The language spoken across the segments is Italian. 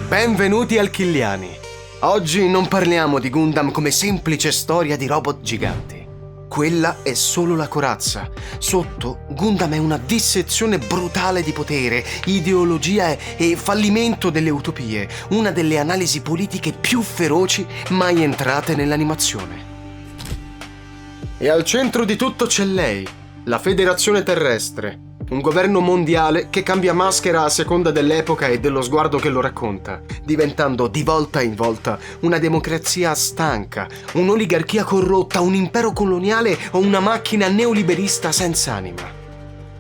Benvenuti al Killiani. Oggi non parliamo di Gundam come semplice storia di robot giganti. Quella è solo la corazza. Sotto, Gundam è una dissezione brutale di potere, ideologia e fallimento delle utopie, una delle analisi politiche più feroci mai entrate nell'animazione. E al centro di tutto c'è lei, la Federazione Terrestre, un governo mondiale che cambia maschera a seconda dell'epoca e dello sguardo che lo racconta, diventando di volta in volta una democrazia stanca, un'oligarchia corrotta, un impero coloniale o una macchina neoliberista senza anima.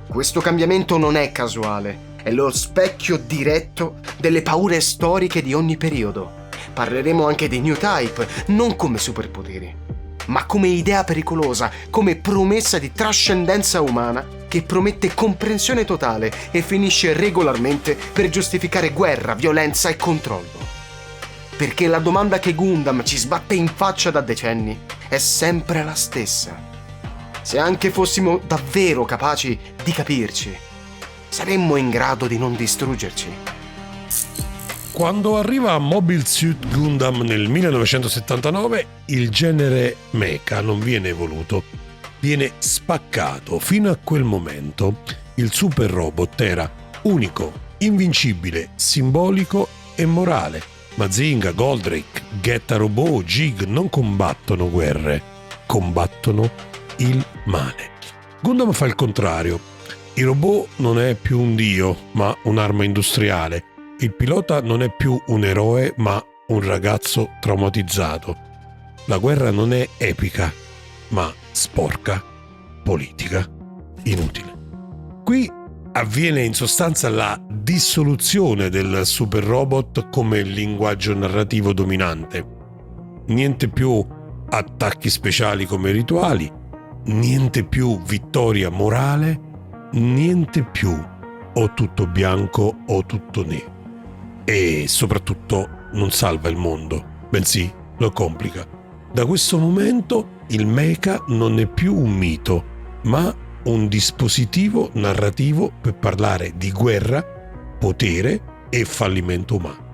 Questo cambiamento non è casuale, è lo specchio diretto delle paure storiche di ogni periodo. Parleremo anche dei New Type, non come superpoteri, ma come idea pericolosa, come promessa di trascendenza umana che promette comprensione totale e finisce regolarmente per giustificare guerra, violenza e controllo. Perché la domanda che Gundam ci sbatte in faccia da decenni è sempre la stessa. Se anche fossimo davvero capaci di capirci, saremmo in grado di non distruggerci. Quando arriva Mobile Suit Gundam nel 1979, il genere mecha non viene evoluto, viene spaccato. Fino a quel momento il super robot era unico, invincibile, simbolico e morale. Mazinga, Goldrake, Getta Robot, Jig non combattono guerre, combattono il male. Gundam fa il contrario. Il robot non è più un dio, ma un'arma industriale. Il pilota non è più un eroe, ma un ragazzo traumatizzato. La guerra non è epica, ma sporca, politica, inutile. Qui avviene in sostanza la dissoluzione del super robot come linguaggio narrativo dominante. Niente più attacchi speciali come rituali, niente più vittoria morale, niente più o tutto bianco o tutto nero. E soprattutto non salva il mondo, bensì lo complica. Da questo momento il mecha non è più un mito, ma un dispositivo narrativo per parlare di guerra, potere e fallimento umano.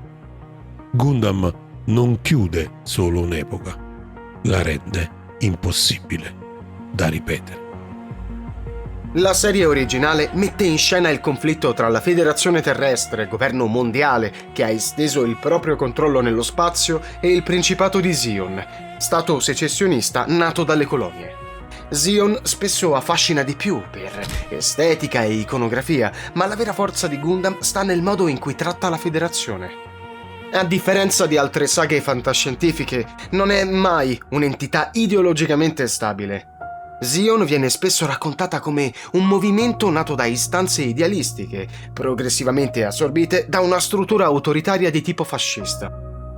Gundam non chiude solo un'epoca, la rende impossibile da ripetere. La serie originale mette in scena il conflitto tra la Federazione Terrestre, governo mondiale che ha esteso il proprio controllo nello spazio, e il Principato di Zion, stato secessionista nato dalle colonie. Zion spesso affascina di più per estetica e iconografia, ma la vera forza di Gundam sta nel modo in cui tratta la Federazione. A differenza di altre saghe fantascientifiche, non è mai un'entità ideologicamente stabile. Zion viene spesso raccontata come un movimento nato da istanze idealistiche, progressivamente assorbite da una struttura autoritaria di tipo fascista.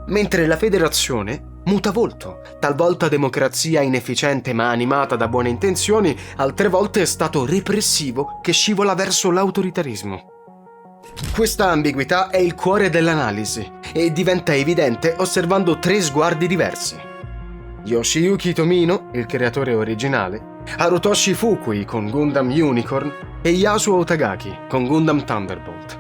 Mentre la Federazione muta volto, talvolta democrazia inefficiente ma animata da buone intenzioni, altre volte è stato repressivo che scivola verso l'autoritarismo. Questa ambiguità è il cuore dell'analisi e diventa evidente osservando tre sguardi diversi. Yoshiyuki Tomino, il creatore originale, Harutoshi Fukui con Gundam Unicorn e Yasuo Otagaki con Gundam Thunderbolt.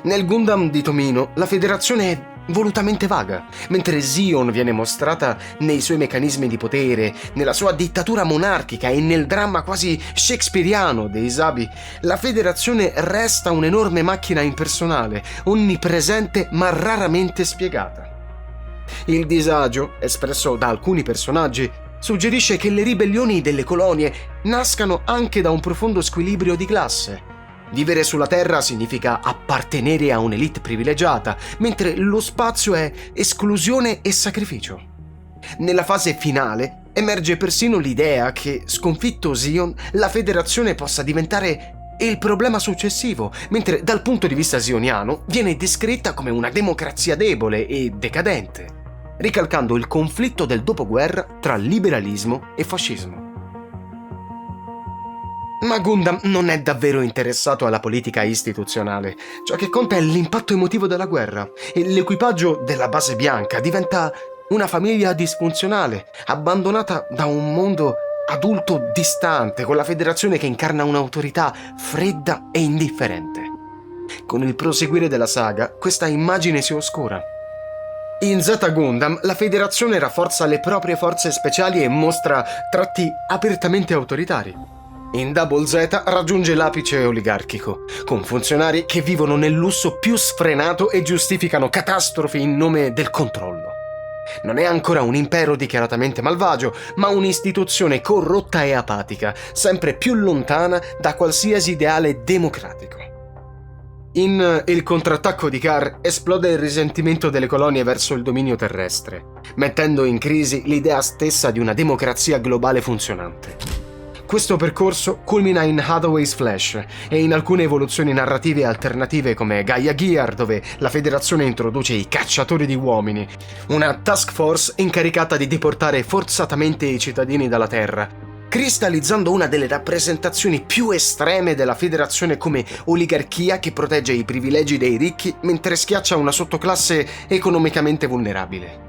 Nel Gundam di Tomino la Federazione è volutamente vaga, mentre Zion viene mostrata nei suoi meccanismi di potere, nella sua dittatura monarchica e nel dramma quasi shakespeariano dei Sabi. La Federazione resta un'enorme macchina impersonale, onnipresente ma raramente spiegata. Il disagio, espresso da alcuni personaggi, suggerisce che le ribellioni delle colonie nascano anche da un profondo squilibrio di classe. Vivere sulla Terra significa appartenere a un'elite privilegiata, mentre lo spazio è esclusione e sacrificio. Nella fase finale emerge persino l'idea che, sconfitto Zion, la Federazione possa diventare il problema successivo, mentre dal punto di vista zioniano viene descritta come una democrazia debole e decadente, ricalcando il conflitto del dopoguerra tra liberalismo e fascismo. Ma Gundam non è davvero interessato alla politica istituzionale. Ciò che conta è l'impatto emotivo della guerra, e l'equipaggio della base bianca diventa una famiglia disfunzionale, abbandonata da un mondo adulto distante, con la Federazione che incarna un'autorità fredda e indifferente. Con il proseguire della saga, questa immagine si oscura. In Z Gundam, la federazione rafforza le proprie forze speciali e mostra tratti apertamente autoritari. In Double Z raggiunge l'apice oligarchico, con funzionari che vivono nel lusso più sfrenato e giustificano catastrofi in nome del controllo. Non è ancora un impero dichiaratamente malvagio, ma un'istituzione corrotta e apatica, sempre più lontana da qualsiasi ideale democratico. In Il contrattacco di Kar esplode il risentimento delle colonie verso il dominio terrestre, mettendo in crisi l'idea stessa di una democrazia globale funzionante. Questo percorso culmina in Hathaway's Flash e in alcune evoluzioni narrative alternative come Gaia Gear, dove la federazione introduce i cacciatori di uomini, una task force incaricata di deportare forzatamente i cittadini dalla Terra, cristallizzando una delle rappresentazioni più estreme della federazione come oligarchia che protegge i privilegi dei ricchi mentre schiaccia una sottoclasse economicamente vulnerabile.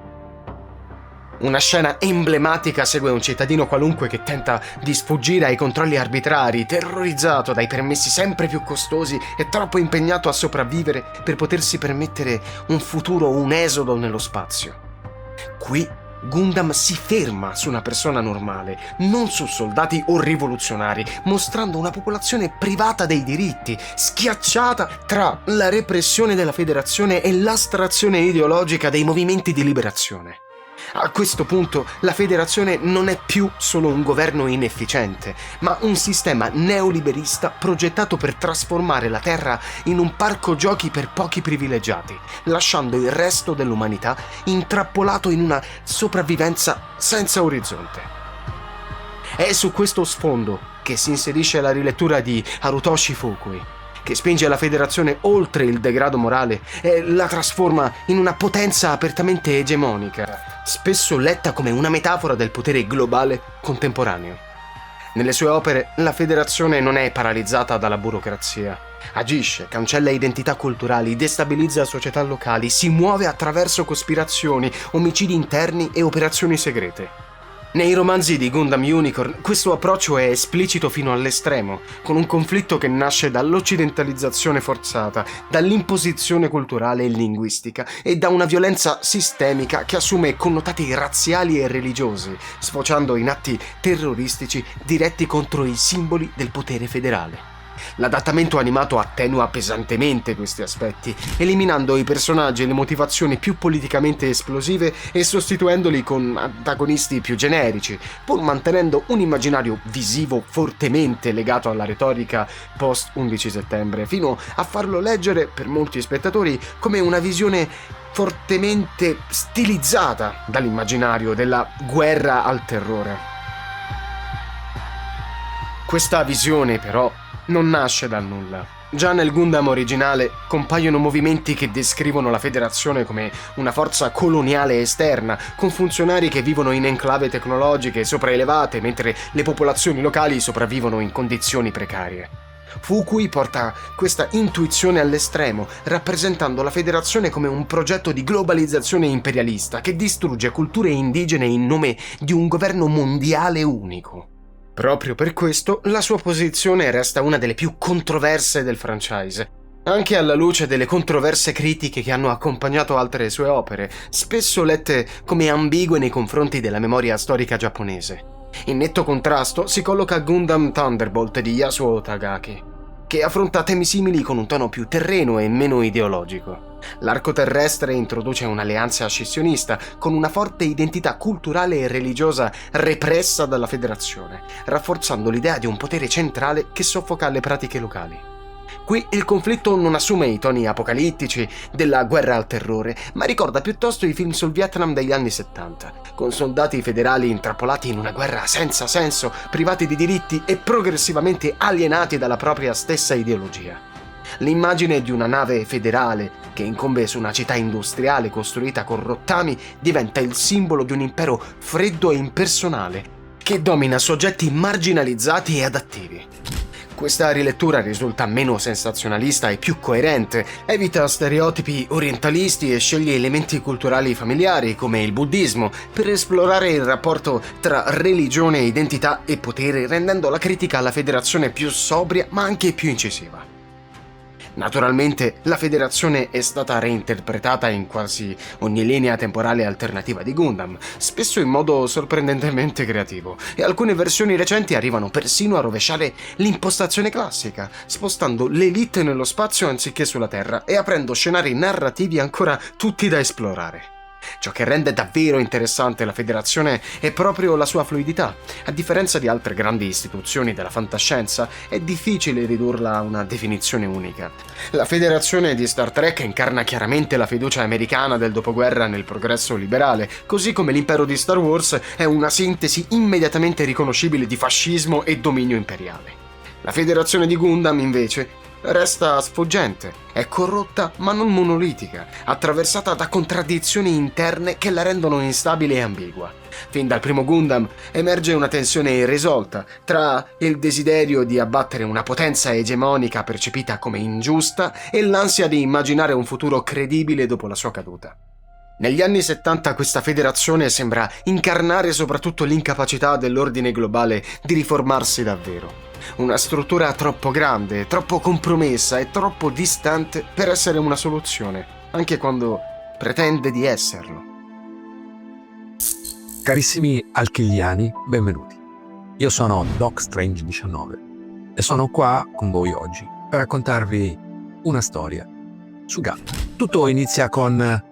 Una scena emblematica segue un cittadino qualunque che tenta di sfuggire ai controlli arbitrari, terrorizzato dai permessi sempre più costosi e troppo impegnato a sopravvivere per potersi permettere un futuro o un esodo nello spazio. Qui Gundam si ferma su una persona normale, non su soldati o rivoluzionari, mostrando una popolazione privata dei diritti, schiacciata tra la repressione della federazione e l'astrazione ideologica dei movimenti di liberazione. A questo punto la federazione non è più solo un governo inefficiente, ma un sistema neoliberista progettato per trasformare la Terra in un parco giochi per pochi privilegiati, lasciando il resto dell'umanità intrappolato in una sopravvivenza senza orizzonte. È su questo sfondo che si inserisce la rilettura di Harutoshi Fukui, che spinge la federazione oltre il degrado morale e la trasforma in una potenza apertamente egemonica, spesso letta come una metafora del potere globale contemporaneo. Nelle sue opere, la federazione non è paralizzata dalla burocrazia. Agisce, cancella identità culturali, destabilizza società locali, si muove attraverso cospirazioni, omicidi interni e operazioni segrete. Nei romanzi di Gundam Unicorn questo approccio è esplicito fino all'estremo, con un conflitto che nasce dall'occidentalizzazione forzata, dall'imposizione culturale e linguistica e da una violenza sistemica che assume connotati razziali e religiosi, sfociando in atti terroristici diretti contro i simboli del potere federale. L'adattamento animato attenua pesantemente questi aspetti, eliminando i personaggi e le motivazioni più politicamente esplosive e sostituendoli con antagonisti più generici, pur mantenendo un immaginario visivo fortemente legato alla retorica post 11 settembre, fino a farlo leggere per molti spettatori come una visione fortemente stilizzata dall'immaginario della guerra al terrore. Questa visione, però, non nasce dal nulla. Già nel Gundam originale compaiono movimenti che descrivono la federazione come una forza coloniale esterna, con funzionari che vivono in enclave tecnologiche sopraelevate, mentre le popolazioni locali sopravvivono in condizioni precarie. Fukui porta questa intuizione all'estremo, rappresentando la federazione come un progetto di globalizzazione imperialista che distrugge culture indigene in nome di un governo mondiale unico. Proprio per questo la sua posizione resta una delle più controverse del franchise, anche alla luce delle controverse critiche che hanno accompagnato altre sue opere, spesso lette come ambigue nei confronti della memoria storica giapponese. In netto contrasto si colloca Gundam Thunderbolt di Yasuo Tagaki, che affronta temi simili con un tono più terreno e meno ideologico. L'arco terrestre introduce un'alleanza scissionista con una forte identità culturale e religiosa repressa dalla federazione, rafforzando l'idea di un potere centrale che soffoca le pratiche locali. Qui il conflitto non assume i toni apocalittici della guerra al terrore, ma ricorda piuttosto i film sul Vietnam degli anni 70, con soldati federali intrappolati in una guerra senza senso, privati di diritti e progressivamente alienati dalla propria stessa ideologia. L'immagine di una nave federale che incombe su una città industriale costruita con rottami diventa il simbolo di un impero freddo e impersonale che domina soggetti marginalizzati e adattivi. Questa rilettura risulta meno sensazionalista e più coerente, evita stereotipi orientalisti e sceglie elementi culturali familiari come il buddismo per esplorare il rapporto tra religione, identità e potere, rendendo la critica alla federazione più sobria ma anche più incisiva. Naturalmente la federazione è stata reinterpretata in quasi ogni linea temporale alternativa di Gundam, spesso in modo sorprendentemente creativo, e alcune versioni recenti arrivano persino a rovesciare l'impostazione classica, spostando l'Elite nello spazio anziché sulla Terra e aprendo scenari narrativi ancora tutti da esplorare. Ciò che rende davvero interessante la federazione è proprio la sua fluidità. A differenza di altre grandi istituzioni della fantascienza, è difficile ridurla a una definizione unica. La federazione di Star Trek incarna chiaramente la fiducia americana del dopoguerra nel progresso liberale, così come l'impero di Star Wars è una sintesi immediatamente riconoscibile di fascismo e dominio imperiale. La federazione di Gundam, invece, resta sfuggente, è corrotta ma non monolitica, attraversata da contraddizioni interne che la rendono instabile e ambigua. Fin dal primo Gundam emerge una tensione irrisolta tra il desiderio di abbattere una potenza egemonica percepita come ingiusta e l'ansia di immaginare un futuro credibile dopo la sua caduta. Negli anni 70 questa federazione sembra incarnare soprattutto l'incapacità dell'ordine globale di riformarsi davvero. Una struttura troppo grande, troppo compromessa e troppo distante per essere una soluzione, anche quando pretende di esserlo. Carissimi alchiliani, benvenuti. Io sono Doc Strange 19 e sono qua con voi oggi per raccontarvi una storia su Gundam. Tutto inizia con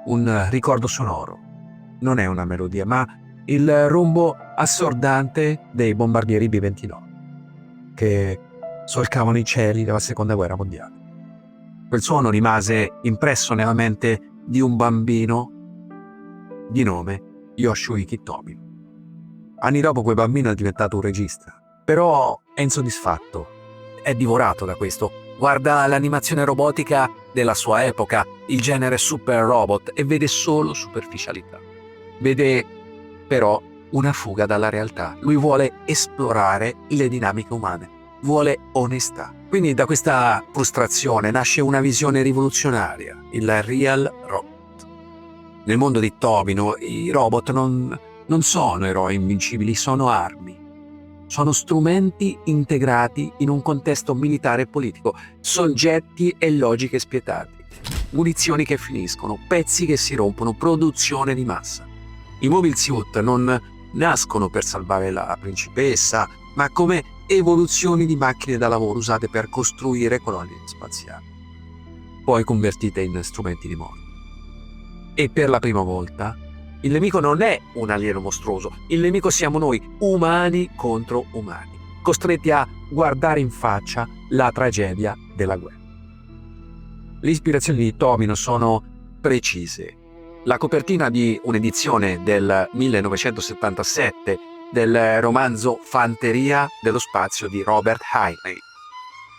un ricordo sonoro. Non è una melodia, ma il rombo assordante dei bombardieri B-29 che solcavano i cieli della seconda guerra mondiale. Quel suono rimase impresso nella mente di un bambino di nome Yoshiyuki Tomino. Anni dopo quel bambino è diventato un regista, però è insoddisfatto, è divorato da questo. Guarda l'animazione robotica della sua epoca, il genere super robot, e vede solo superficialità. Vede però una fuga dalla realtà. Lui vuole esplorare le dinamiche umane, vuole onestà. Quindi da questa frustrazione nasce una visione rivoluzionaria, il Real Robot. Nel mondo di Tomino i robot non sono eroi invincibili, sono armi. Sono strumenti integrati in un contesto militare e politico, soggetti e logiche spietati, munizioni che finiscono, pezzi che si rompono, produzione di massa. I mobile suit non nascono per salvare la principessa, ma come evoluzioni di macchine da lavoro usate per costruire colonie spaziali, poi convertite in strumenti di morte. E per la prima volta il nemico non è un alieno mostruoso, il nemico siamo noi, umani contro umani, costretti a guardare in faccia la tragedia della guerra. Le ispirazioni di Tomino sono precise. La copertina di un'edizione del 1977 del romanzo Fanteria dello spazio di Robert Heinlein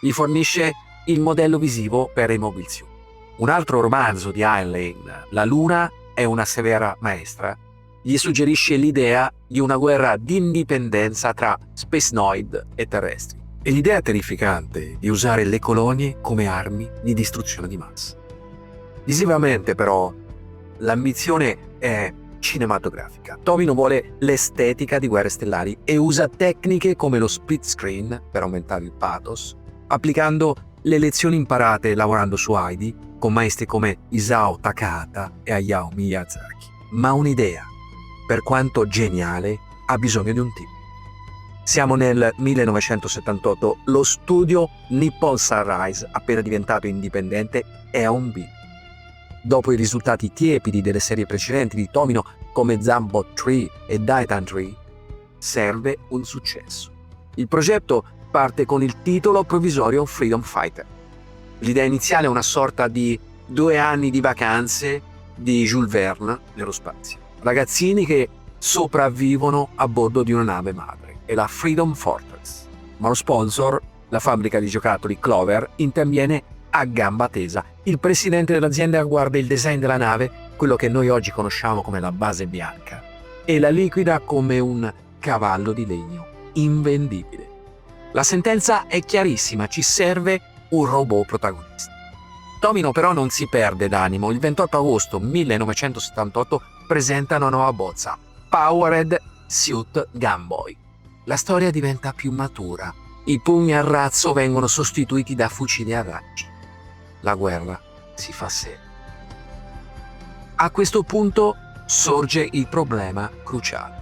gli fornisce il modello visivo per i mobile suit. Un altro romanzo di Heinlein, La Luna è una severa maestra, gli suggerisce l'idea di una guerra di indipendenza tra spacenoid e terrestri e l'idea terrificante di usare le colonie come armi di distruzione di massa. Visivamente però l'ambizione è cinematografica. Tomino vuole l'estetica di Guerre Stellari e usa tecniche come lo split screen per aumentare il pathos, applicando le lezioni imparate lavorando su Heidi con maestri come Isao Takahata e Hayao Miyazaki. Ma un'idea, per quanto geniale, ha bisogno di un team. Siamo nel 1978, lo studio Nippon Sunrise, appena diventato indipendente, è a un bivio. Dopo i risultati tiepidi delle serie precedenti di Tomino come Zambot 3 e Daitan 3, serve un successo. Il progetto parte con il titolo provvisorio Freedom Fighter. L'idea iniziale è una sorta di 2 anni di vacanze di Jules Verne nello spazio. Ragazzini che sopravvivono a bordo di una nave madre, è la Freedom Fortress. Ma lo sponsor, la fabbrica di giocattoli Clover, interviene a gamba tesa. Il presidente dell'azienda guarda il design della nave, quello che noi oggi conosciamo come la base bianca, e la liquida come un cavallo di legno invendibile. La sentenza è chiarissima, ci serve un robot protagonista. Tomino però non si perde d'animo. Il 28 agosto 1978 presenta una nuova bozza, Powered Suit Gunboy. La storia diventa più matura. I pugni a razzo vengono sostituiti da fucili a raggi. la guerra si fa seria. A questo punto sorge il problema cruciale.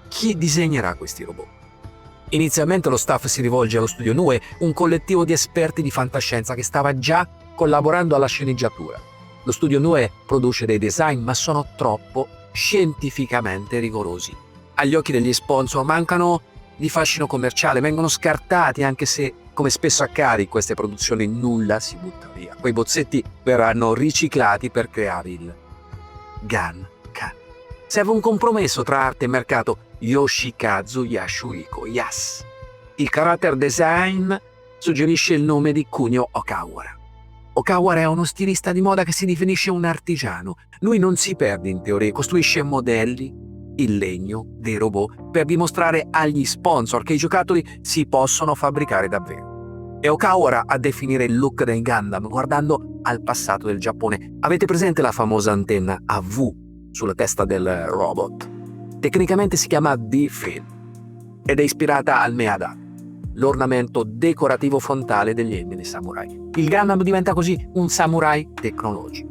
Chi disegnerà questi robot? Inizialmente lo staff si rivolge allo Studio NUE, un collettivo di esperti di fantascienza che stava già collaborando alla sceneggiatura. Lo Studio NUE produce dei design, ma sono troppo scientificamente rigorosi. Agli occhi degli sponsor mancano di fascino commerciale, vengono scartati, anche se, come spesso accade in queste produzioni, nulla si butta via. Quei bozzetti verranno riciclati per creare il Gun Can. Serve un compromesso tra arte e mercato. Yoshikazu Yasuhiko, Yas. Il character design suggerisce il nome di Kunio Okawara. Okawara è uno stilista di moda che si definisce un artigiano. Lui non si perde in teorie, costruisce modelli in legno dei robot per dimostrare agli sponsor che i giocattoli si possono fabbricare davvero. È Okawara a definire il look dei Gundam guardando al passato del Giappone. Avete presente la famosa antenna a V sulla testa del robot? Tecnicamente si chiama D-Fin ed è ispirata al Meada, l'ornamento decorativo frontale degli elmi dei samurai. Il Gundam diventa così un samurai tecnologico.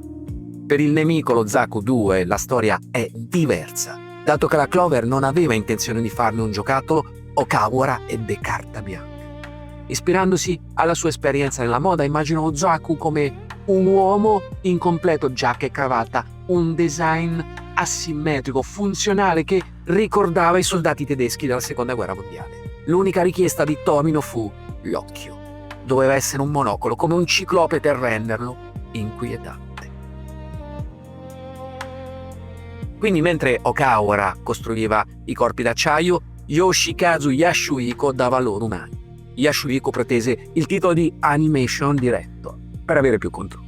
Per il nemico, lo Zaku 2, la storia è diversa. Dato che la Clover non aveva intenzione di farne un giocattolo, Okawara ebbe carta bianca. Ispirandosi alla sua esperienza nella moda, immaginò Zaku come un uomo in completo giacca e cravatta, un design asimmetrico, funzionale, che ricordava i soldati tedeschi della seconda guerra mondiale. L'unica richiesta di Tomino fu l'occhio. Doveva essere un monocolo, come un ciclope, per renderlo inquietante. Quindi mentre Okawara costruiva i corpi d'acciaio, Yoshikazu Yasuhiko dava loro umani. Yasuhiko pretese il titolo di Animation Director per avere più controllo.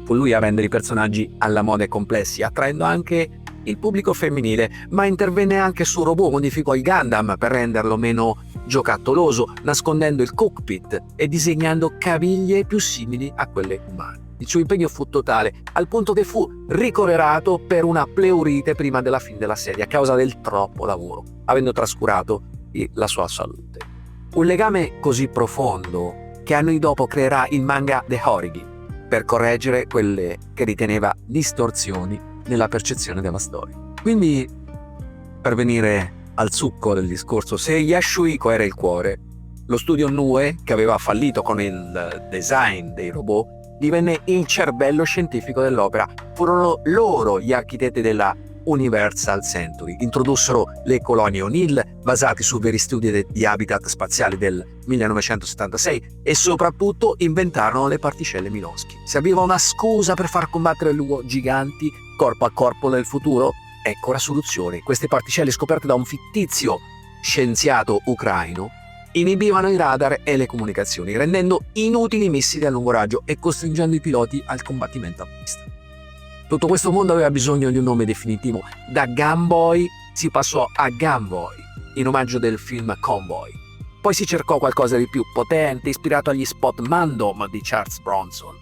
Fu lui a rendere i personaggi alla moda e complessi, attraendo anche il pubblico femminile, ma intervenne anche su robot, modificò il Gundam per renderlo meno giocattoloso, nascondendo il cockpit e disegnando caviglie più simili a quelle umane. Il suo impegno fu totale, al punto che fu ricoverato per una pleurite prima della fine della serie a causa del troppo lavoro, avendo trascurato la sua salute. Un legame così profondo che anni dopo creerà il manga The Origin, per correggere quelle che riteneva distorsioni nella percezione della storia. Quindi, per venire al succo del discorso, se Yasuhiko era il cuore, lo studio NUE, che aveva fallito con il design dei robot, divenne il cervello scientifico dell'opera. Furono loro gli architetti della Universal Century. Introdussero le colonie O'Neill, basate su veri studi di habitat spaziali del 1976, e soprattutto inventarono le particelle Minovsky. Serviva una scusa per far combattere lupo giganti corpo a corpo nel futuro? Ecco la soluzione. Queste particelle, scoperte da un fittizio scienziato ucraino, inibivano i radar e le comunicazioni, rendendo inutili i missili a lungo raggio e costringendo i piloti al combattimento a vista. Tutto questo mondo aveva bisogno di un nome definitivo. Da Gunboy si passò a Gunboy, in omaggio del film Convoy. Poi si cercò qualcosa di più potente, ispirato agli spot Mandom di Charles Bronson,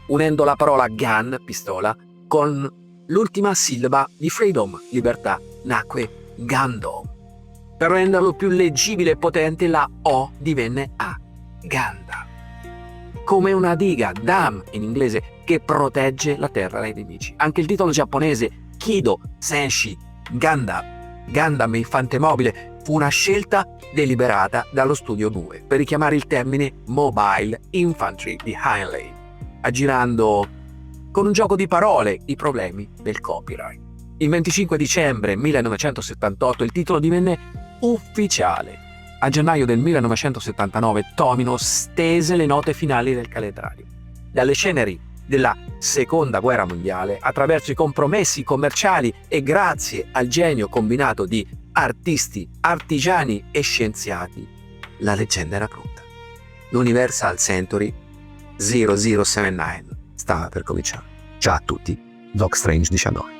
unendo la parola gun, pistola, con l'ultima sillaba di freedom, libertà. Nacque Gundam. Per renderlo più leggibile e potente, la O divenne A, Gundam. Come una diga, dam in inglese, che protegge la terra dai nemici. Anche il titolo giapponese Kido Senshi Gundam infante mobile fu una scelta deliberata dallo studio NUE per richiamare il termine Mobile Infantry di Heinlein, aggirando con un gioco di parole i problemi del copyright. Il 25 dicembre 1978 il titolo divenne ufficiale. A gennaio del 1979 Tomino stese le note finali del calendario. Dalle ceneri della Seconda Guerra Mondiale, attraverso i compromessi commerciali e grazie al genio combinato di artisti, artigiani e scienziati, la leggenda era pronta. L'Universal Century 0079 stava per cominciare. Ciao a tutti, Doc Strange 19.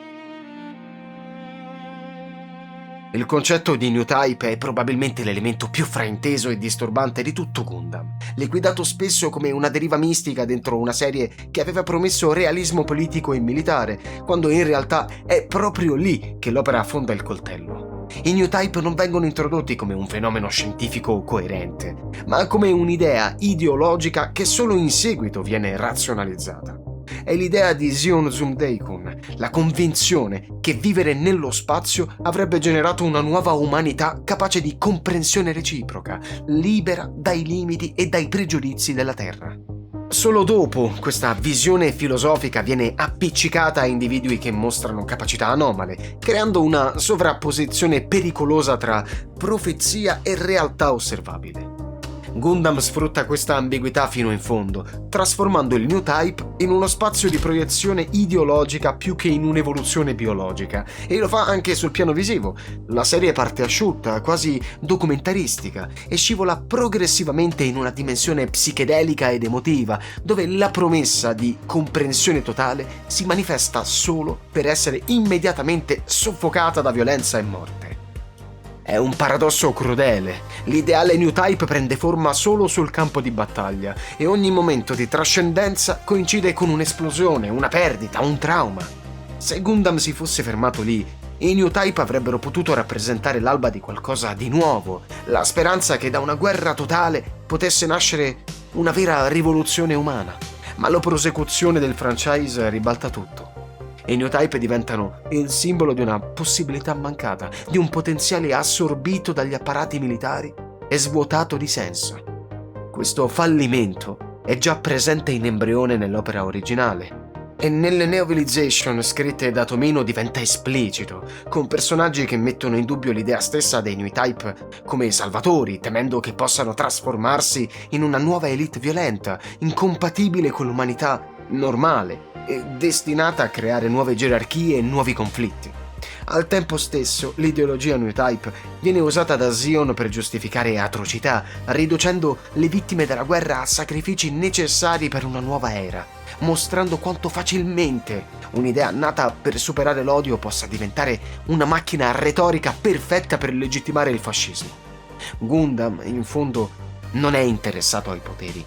Il concetto di New Type è probabilmente l'elemento più frainteso e disturbante di tutto Gundam, liquidato spesso come una deriva mistica dentro una serie che aveva promesso realismo politico e militare, quando in realtà è proprio lì che l'opera affonda il coltello. I new type non vengono introdotti come un fenomeno scientifico coerente, ma come un'idea ideologica che solo in seguito viene razionalizzata. È l'idea di Zion Zumdeikun, la convinzione che vivere nello spazio avrebbe generato una nuova umanità capace di comprensione reciproca, libera dai limiti e dai pregiudizi della Terra. Solo dopo questa visione filosofica viene appiccicata a individui che mostrano capacità anomale, creando una sovrapposizione pericolosa tra profezia e realtà osservabile. Gundam sfrutta questa ambiguità fino in fondo, trasformando il new type in uno spazio di proiezione ideologica più che in un'evoluzione biologica, e lo fa anche sul piano visivo. La serie parte asciutta, quasi documentaristica, e scivola progressivamente in una dimensione psichedelica ed emotiva, dove la promessa di comprensione totale si manifesta solo per essere immediatamente soffocata da violenza e morte. È un paradosso crudele. L'ideale new type prende forma solo sul campo di battaglia e ogni momento di trascendenza coincide con un'esplosione, una perdita, un trauma. Se Gundam si fosse fermato lì, i new type avrebbero potuto rappresentare l'alba di qualcosa di nuovo, la speranza che da una guerra totale potesse nascere una vera rivoluzione umana. Ma la prosecuzione del franchise ribalta tutto. I new type diventano il simbolo di una possibilità mancata, di un potenziale assorbito dagli apparati militari e svuotato di senso. Questo fallimento è già presente in embrione nell'opera originale e nelle Neovilization scritte da Tomino diventa esplicito, con personaggi che mettono in dubbio l'idea stessa dei new type come salvatori, temendo che possano trasformarsi in una nuova elite violenta, incompatibile con l'umanità normale e destinata a creare nuove gerarchie e nuovi conflitti. Al tempo stesso, l'ideologia new type viene usata da Zion per giustificare atrocità, riducendo le vittime della guerra a sacrifici necessari per una nuova era, mostrando quanto facilmente un'idea nata per superare l'odio possa diventare una macchina retorica perfetta per legittimare il fascismo. Gundam, in fondo, non è interessato ai poteri,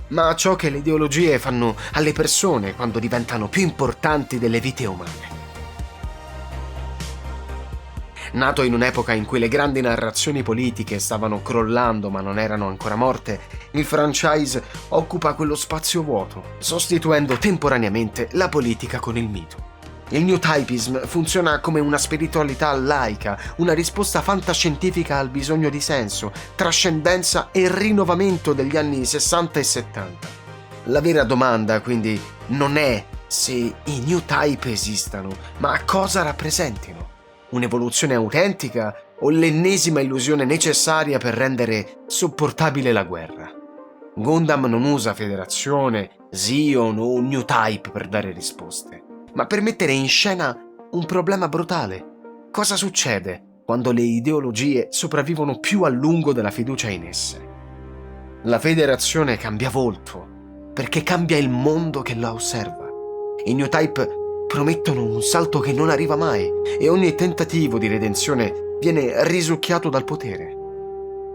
ma a ciò che le ideologie fanno alle persone quando diventano più importanti delle vite umane. Nato in un'epoca in cui le grandi narrazioni politiche stavano crollando ma non erano ancora morte, il franchise occupa quello spazio vuoto, sostituendo temporaneamente la politica con il mito. Il new typism funziona come una spiritualità laica, una risposta fantascientifica al bisogno di senso, trascendenza e rinnovamento degli anni 60 e 70. La vera domanda, quindi, non è se i new type esistano, ma cosa rappresentino. Un'evoluzione autentica o l'ennesima illusione necessaria per rendere sopportabile la guerra? Gundam non usa Federazione, Zion o un new type per dare risposte, ma per mettere in scena un problema brutale. Cosa succede quando le ideologie sopravvivono più a lungo della fiducia in esse? La Federazione cambia volto, perché cambia il mondo che la osserva. I new type promettono un salto che non arriva mai e ogni tentativo di redenzione viene risucchiato dal potere.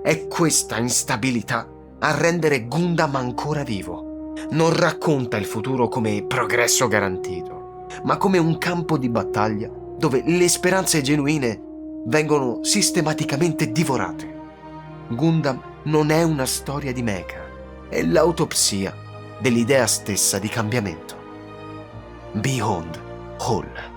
È questa instabilità a rendere Gundam ancora vivo. Non racconta il futuro come progresso garantito, ma come un campo di battaglia dove le speranze genuine vengono sistematicamente divorate. Gundam non è una storia di mecha, è l'autopsia dell'idea stessa di cambiamento. Beyond All.